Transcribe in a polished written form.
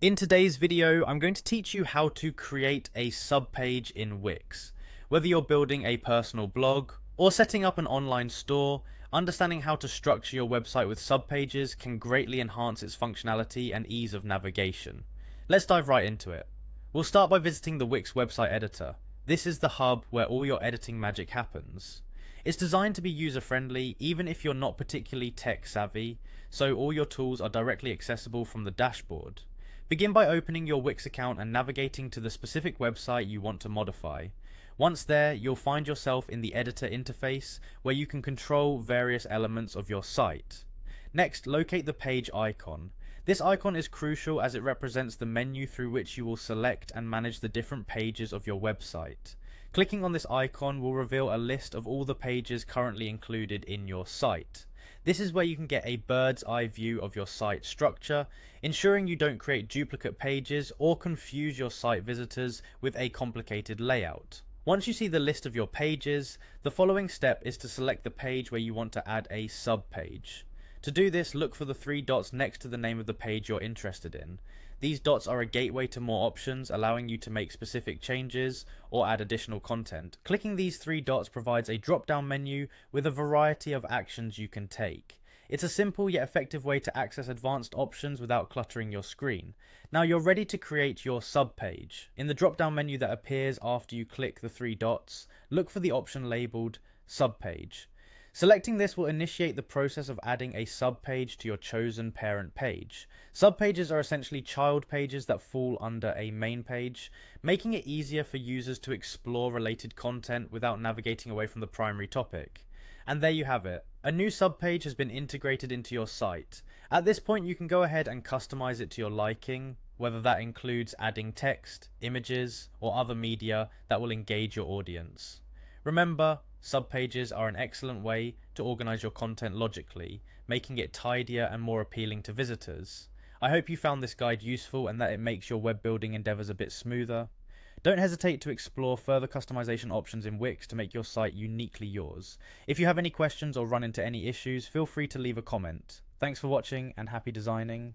In today's video, I'm going to teach you how to create a subpage in Wix. Whether you're building a personal blog or setting up an online store, understanding how to structure your website with subpages can greatly enhance its functionality and ease of navigation. Let's dive right into it. We'll start by visiting the Wix website editor. This is the hub where all your editing magic happens. It's designed to be user-friendly even if you're not particularly tech-savvy, so all your tools are directly accessible from the dashboard. Begin by opening your Wix account and navigating to the specific website you want to modify. Once there, you'll find yourself in the editor interface where you can control various elements of your site. Next, locate the page icon. This icon is crucial as it represents the menu through which you will select and manage the different pages of your website. Clicking on this icon will reveal a list of all the pages currently included in your site. This is where you can get a bird's eye view of your site structure, ensuring you don't create duplicate pages or confuse your site visitors with a complicated layout. Once you see the list of your pages, the following step is to select the page where you want to add a subpage. To do this, look for the three dots next to the name of the page you're interested in. These dots are a gateway to more options, allowing you to make specific changes or add additional content. Clicking these three dots provides a drop-down menu with a variety of actions you can take. It's a simple yet effective way to access advanced options without cluttering your screen. Now you're ready to create your subpage. In the drop-down menu that appears after you click the three dots, look for the option labeled Subpage. Selecting this will initiate the process of adding a subpage to your chosen parent page. Subpages are essentially child pages that fall under a main page, making it easier for users to explore related content without navigating away from the primary topic. And there you have it. A new subpage has been integrated into your site. At this point, you can go ahead and customize it to your liking, whether that includes adding text, images, or other media that will engage your audience. Remember, subpages are an excellent way to organize your content logically, making it tidier and more appealing to visitors. I hope you found this guide useful and that it makes your web building endeavors a bit smoother. Don't hesitate to explore further customization options in Wix to make your site uniquely yours. If you have any questions or run into any issues, feel free to leave a comment. Thanks for watching and happy designing.